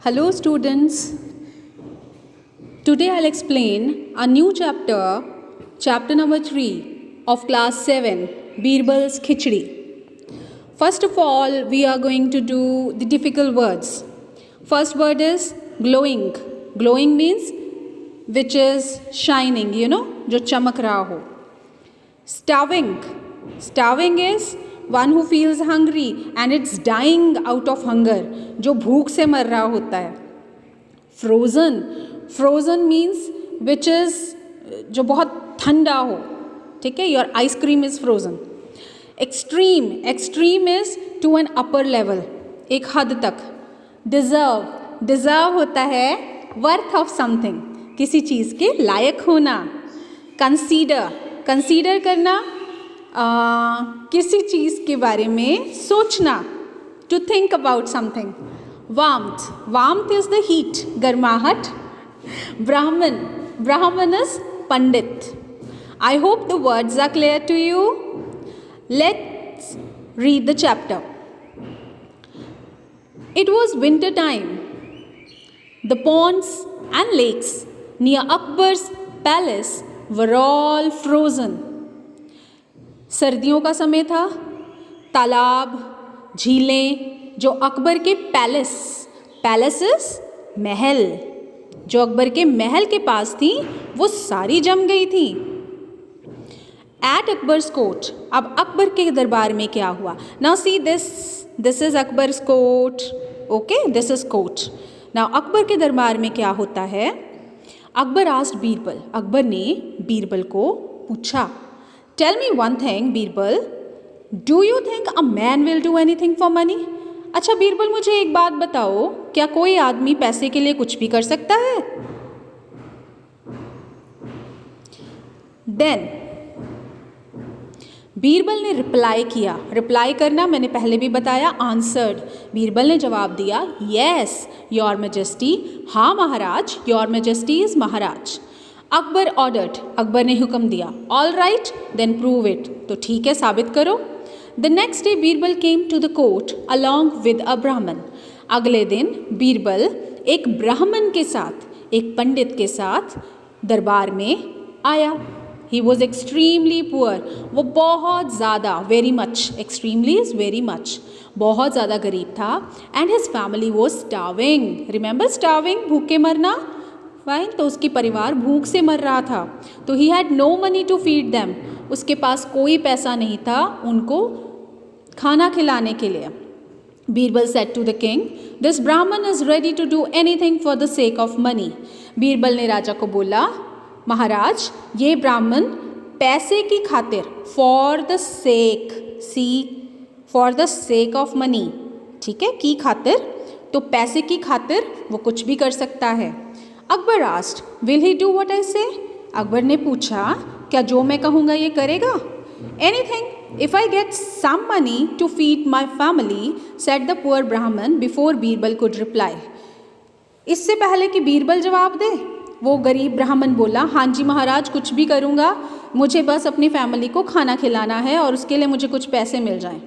Hello students, today I'll explain a new chapter, chapter number 3 of class 7, Birbal's Khichdi. First of all, we are going to do the difficult words. First word is glowing. Glowing means which is shining, जो चमक रहा हो. Starving. Starving is one who feels hungry and it's dying out of hunger, जो भूख से मर रहा होता है. Frozen. Frozen means which is जो बहुत ठंडा हो. ठीक है, your ice cream is frozen. Extreme. Extreme is to an upper level, एक हद तक. Deserve. Deserve होता है worth of something, किसी चीज़ के लायक होना. Consider. Consider करना किसी चीज़ के बारे में सोचना, to think about something. Warmth. Warmth is the heat, गर्माहट. Brahman. Brahman is Pandit. I hope the words are clear to you. Let's read the chapter. It was winter time. The ponds and lakes near Akbar's palace were all frozen. सर्दियों का समय था. तालाब, झीलें जो अकबर के palaces महल, जो अकबर के महल के पास थी, वो सारी जम गई थी. At Akbar's court. अब अकबर के दरबार में क्या हुआ? Now see this is Akbar's court. Okay, this is court. Now Akbar के दरबार में क्या होता है? अकबर आस्क्ड बीरबल. अकबर ने बीरबल को पूछा, tell me one thing Birbal, do you think a man will do anything for money? अच्छा बीरबल, मुझे एक बात बताओ, क्या कोई आदमी पैसे के लिए कुछ भी कर सकता है? देन बीरबल ने रिप्लाई किया. रिप्लाई करना मैंने पहले भी बताया, आंसर्ड. बीरबल ने जवाब दिया, येस योर मैजेस्टी. हाँ महाराज, योर मैजेस्टी इज महाराज. अकबर ऑर्डर्ड. अकबर ने हुक्म दिया. All right then prove it. तो ठीक है, साबित करो. The next day Birbal came to the court along with a Brahmin. अगले दिन बीरबल एक ब्राह्मण के साथ, एक पंडित के साथ दरबार में आया. He was extremely poor. वो बहुत ज़्यादा, very much, extremely is very much, बहुत ज़्यादा गरीब था. And his family was starving. Remember starving, भूखे मरना. फाइन, तो उसकी परिवार भूख से मर रहा था. तो he had no money to feed them. उसके पास कोई पैसा नहीं था उनको खाना खिलाने के लिए. Birbal said to the king, this Brahmin is ready to do anything for the sake of money. Birbal ने राजा को बोला, महाराज ये ब्राह्मण पैसे की खातिर, for the sake of money, ठीक है, की खातिर, तो पैसे की खातिर वो कुछ भी कर सकता है. Akbar asked, will he do what I से? अकबर ने पूछा, क्या जो मैं कहूँगा ये करेगा? Anything if I get some money to feed my family, said the poor brahmin before Birbal could reply. इससे पहले कि बीरबल जवाब दे, वो गरीब ब्राह्मण बोला, हाँ जी महाराज, कुछ भी करूँगा, मुझे बस अपनी फैमिली को खाना खिलाना है और उसके लिए मुझे कुछ पैसे मिल जाएं.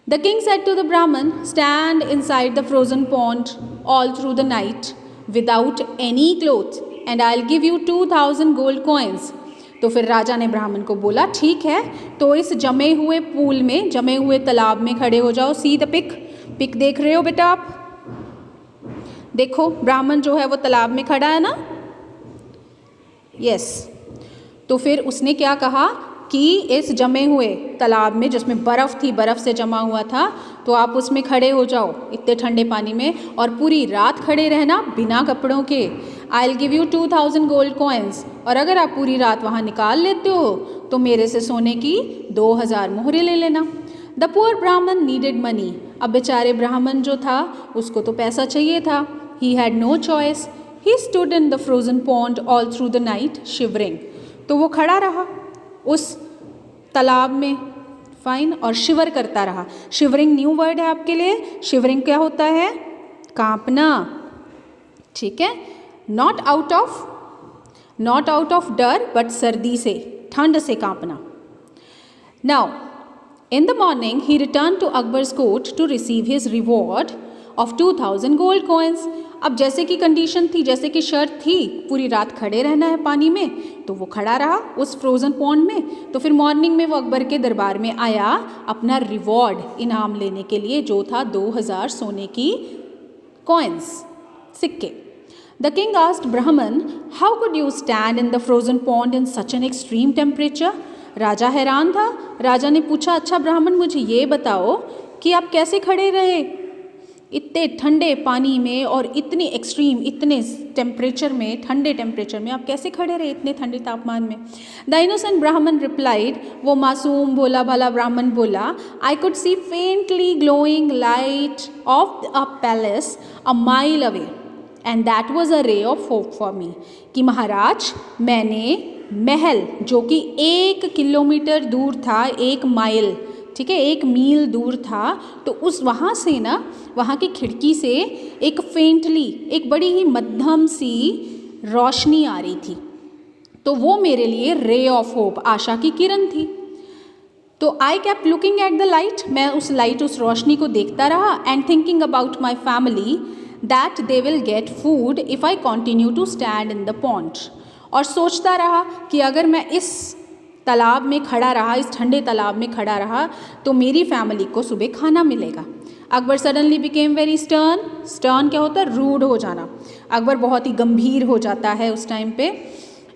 The king said to the Brahmin, stand inside the frozen pond all through the night without any cloth and I will give you 2000 gold coins. तो फिर राजा ने ब्राह्मण को बोला, ठीक है, तो इस जमे हुए पूल में, जमे हुए तालाब में खड़े हो जाओ. सी द पिक देख रहे हो बेटा आप? देखो ब्राह्मण जो है वो तालाब में खड़ा है ना. यस. तो फिर उसने क्या कहा कि इस जमे हुए तालाब में, जिसमें बर्फ़ थी, बर्फ़ से जमा हुआ था, तो आप उसमें खड़े हो जाओ इतने ठंडे पानी में, और पूरी रात खड़े रहना बिना कपड़ों के. आई will give you 2000 gold coins. और अगर आप पूरी रात वहाँ निकाल लेते हो तो मेरे से सोने की 2000 मोहरें ले लेना. द पुअर ब्राह्मण नीडेड मनी. अब बेचारे ब्राह्मण जो था उसको तो पैसा चाहिए था. He had no choice. He stood in the frozen pond all through the night shivering. तो वो खड़ा रहा उस तालाब में, फाइन, और शिवर करता रहा. शिवरिंग न्यू वर्ड है आपके लिए. शिवरिंग क्या होता है? कांपना, ठीक है. नॉट आउट ऑफ डर, बट सर्दी से, ठंड से कांपना. Now in the morning he return to Akbar's court to receive his reward of 2000 gold coins. अब जैसे कि कंडीशन थी, जैसे कि शर्त थी, पूरी रात खड़े रहना है पानी में, तो वो खड़ा रहा उस फ्रोज़न पॉन्ड में। तो फिर मॉर्निंग में वो अकबर के दरबार में आया अपना रिवॉर्ड, इनाम लेने के लिए, जो था 2000 सोने की कॉइन्स, सिक्के। The king asked Brahmin, how could you stand in the frozen pond in such an extreme temperature? राजा हैरान था। राजा ने पूछा, अच्छा ब्राह्मण, मुझे ये बताओ कि आप कैसे खड़े रहे इतने ठंडे पानी में और इतनी एक्सट्रीम, इतने टेम्परेचर में, ठंडे टेम्परेचर में आप कैसे खड़े रहे इतने ठंडे तापमान में? द इनोसेंट ब्राह्मण रिप्लाइड, वो मासूम भोला भाला ब्राह्मण बोला, I could see faintly glowing light of a palace a mile away and that was a ray of hope for me. कि महाराज, मैंने महल जो कि 1 किलोमीटर दूर था, 1 माइल, ठीक है, 1 मील दूर था, तो उस वहाँ से ना, वहाँ की खिड़की से एक फेंटली, एक बड़ी ही मध्यम सी रोशनी आ रही थी, तो वो मेरे लिए रे ऑफ होप, आशा की किरण थी। तो I kept looking at the light, मैं उस लाइट, उस रोशनी को देखता रहा, and thinking about my family that they will get food if I continue to stand in the pond. और सोचता रहा कि अगर मैं इस तालाब में खड़ा रहा, इस ठंडे तालाब में खड़ा रहा, तो मेरी फैमिली को सुबह खाना मिलेगा। Akbar suddenly became very stern. Stern क्या होता है? रूड हो जाना। अकबर बहुत ही गंभीर हो जाता है उस टाइम पे।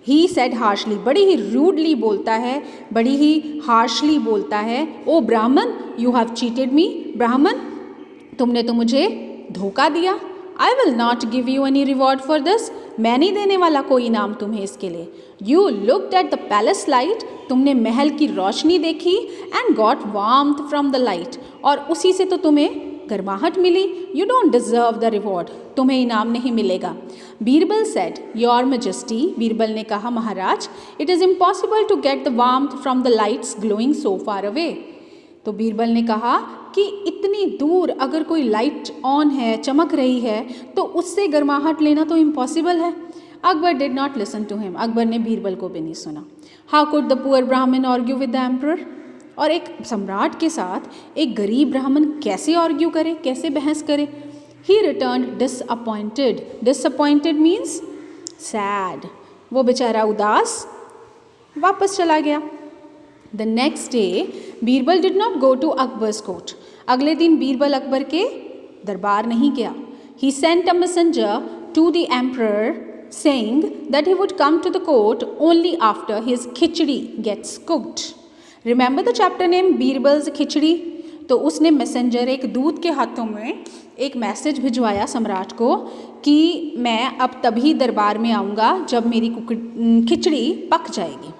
ही सेड हार्शली, बड़ी ही रूडली बोलता है, बड़ी ही हार्शली बोलता है, ओ ब्राह्मण, यू हैव चीटेड मी। ब्राह्मण, तुमने तो मुझे धोखा दिया। I will not give you any reward for this, मैं नहीं देने वाला कोई इनाम तुम्हें इसके लिए। You looked at the palace light, तुमने महल की रोशनी देखी, and got warmth from the light, और उसी से तो तुम्हें गर्माहट मिली। You don't deserve the reward, तुम्हें इनाम नहीं मिलेगा। Birbal said, your majesty, Birbal ने कहा, महाराज, it is impossible to get the warmth from the lights glowing so far away. तो बीरबल ने कहा कि इतनी दूर अगर कोई लाइट ऑन है, चमक रही है, तो उससे गर्माहट लेना तो इम्पॉसिबल है। Akbar did not listen to him, Akbar ने बीरबल को भी नहीं सुना। How could the poor brahmin argue with the emperor, और एक सम्राट के साथ एक गरीब ब्राह्मण कैसे आर्ग्यू करे, कैसे बहस करे? He return disappointed, disappointed means sad, वो बेचारा उदास वापस चला गया। The next day Birbal did not go to Akbar's court, अगले दिन बीरबल अकबर के दरबार नहीं गया। He sent a messenger to the emperor saying that he would come to the court only after his khichdi gets cooked. Remember the chapter name Birbal's khichdi? तो उसने messenger, एक दूत के हाथों में एक मैसेज भिजवाया सम्राट को कि मैं अब तभी दरबार में आऊँगा जब मेरी खिचड़ी पक जाएगी।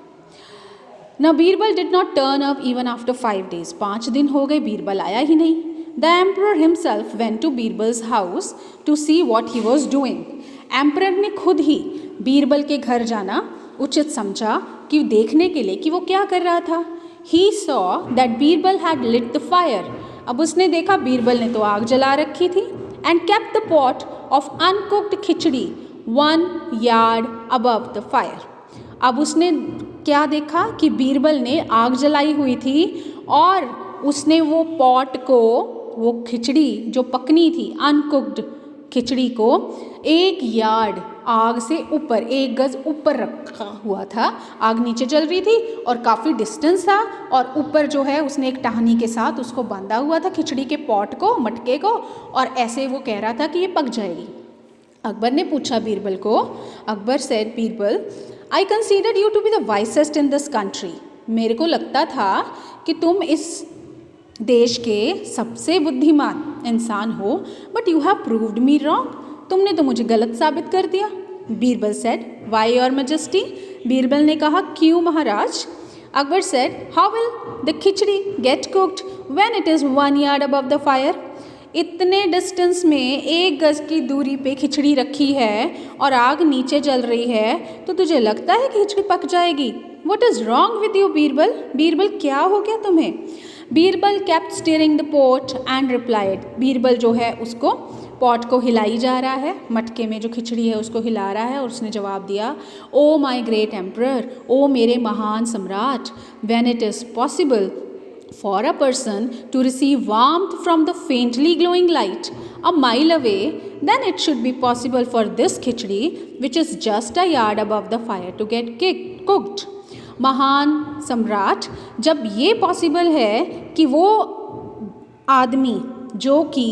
Now Birbal did not turn up even after 5 days. 5 दिन हो गए, बीरबल आया ही नहीं। The emperor himself went to Birbal's house to see what he was doing. Emperor ने खुद ही बीरबल के घर जाना उचित समझा कि देखने के लिए कि वो क्या कर रहा था। He saw that Birbal had lit the fire. अब उसने देखा बीरबल ने तो आग जला रखी थी। And kept the pot of uncooked khichdi 1 yard above the fire. अब उसने क्या देखा कि बीरबल ने आग जलाई हुई थी और उसने वो पॉट को, वो खिचड़ी जो पकनी थी, अनकुक्ड खिचड़ी को 1 यार्ड आग से ऊपर, 1 गज ऊपर रखा हुआ था। आग नीचे जल रही थी और काफ़ी डिस्टेंस था, और ऊपर जो है उसने एक टहनी के साथ उसको बांधा हुआ था, खिचड़ी के पॉट को, मटके को, और ऐसे वो कह रहा था कि ये पक जाएगी। अकबर ने पूछा बीरबल को, Akbar said, Birbal, I considered you to be the wisest in this country. मेरे को लगता था कि तुम इस देश के सबसे बुद्धिमान इंसान हो, but you have proved me wrong, तुमने तो मुझे गलत साबित कर दिया। Birbal said, why your majesty? Birbal ने कहा, क्यों महाराज? Akbar said, how will the khichdi get cooked when it is 1 yard above the fire? इतने डिस्टेंस में 1 गज की दूरी पे खिचड़ी रखी है और आग नीचे जल रही है, तो तुझे लगता है कि खिचड़ी पक जाएगी? What is wrong with you Birbal? Birbal, क्या हो गया तुम्हें? Birbal kept stirring the pot and replied. Birbal जो है उसको पॉट को हिलाई जा रहा है, मटके में जो खिचड़ी है उसको हिला रहा है, और उसने जवाब दिया, ओ माई ग्रेट एम्परर, ओ मेरे महान सम्राट, when it is possible For a person to receive warmth from the faintly glowing light a mile away, then it should be possible for this khichdi, which is just a yard above the fire, to get cooked. महान सम्राट, जब ये possible है कि वो आदमी जो कि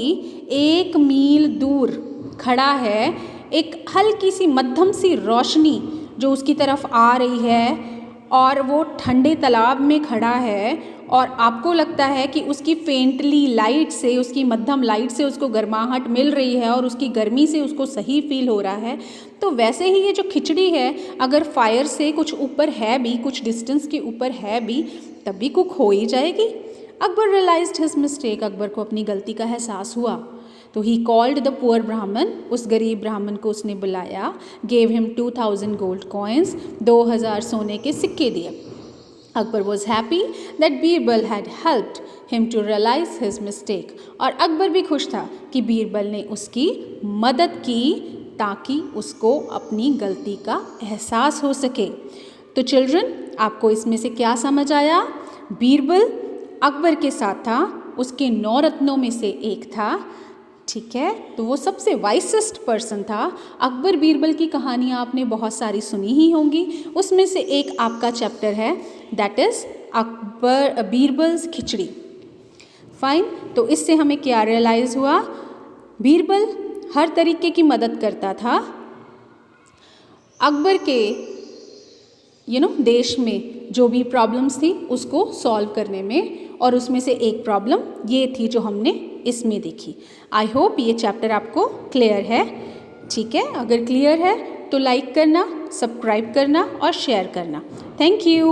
1 मील दूर खड़ा है, एक हल्की सी मध्यम सी रोशनी जो उसकी तरफ आ रही है और वो ठंडे तालाब में खड़ा है और आपको लगता है कि उसकी फेंटली लाइट से, उसकी मध्यम लाइट से उसको गर्माहट मिल रही है और उसकी गर्मी से उसको सही फील हो रहा है, तो वैसे ही ये जो खिचड़ी है अगर फायर से कुछ ऊपर है भी, कुछ डिस्टेंस के ऊपर है भी, तब भी कुक हो ही जाएगी. Akbar realised his mistake, Akbar को अपनी गलती का एहसास हुआ. तो ही कॉल्ड द पुअर ब्राह्मण, उस गरीब ब्राह्मण को उसने बुलाया. गेव हिम 2000 गोल्ड कॉइन्स, 2000 सोने के सिक्के दिए. Akbar was happy that Birbal had helped him to realise his mistake, और अकबर भी खुश था कि बीरबल ने उसकी मदद की ताकि उसको अपनी गलती का एहसास हो सके. तो चिल्ड्रन, आपको इसमें से क्या समझ आया? बीरबल अकबर के साथ था, उसके 9 रत्नों में से एक था. ठीक है, तो वो सबसे वाइसेस्ट पर्सन था. अकबर बीरबल की कहानियाँ आपने बहुत सारी सुनी ही होंगी, उसमें से एक आपका चैप्टर है, that is Akbar Birbal's khichdi. Fine, तो इससे हमें क्या रियलाइज़ हुआ? बीरबल हर तरीके की मदद करता था अकबर के देश में जो भी प्रॉब्लम्स थी उसको सॉल्व करने में, और उसमें से एक प्रॉब्लम ये थी जो हमने इसमें देखी. आई होप ये चैप्टर आपको क्लियर है. ठीक है, अगर क्लियर है तो लाइक करना, सब्सक्राइब करना और शेयर करना. Thank you.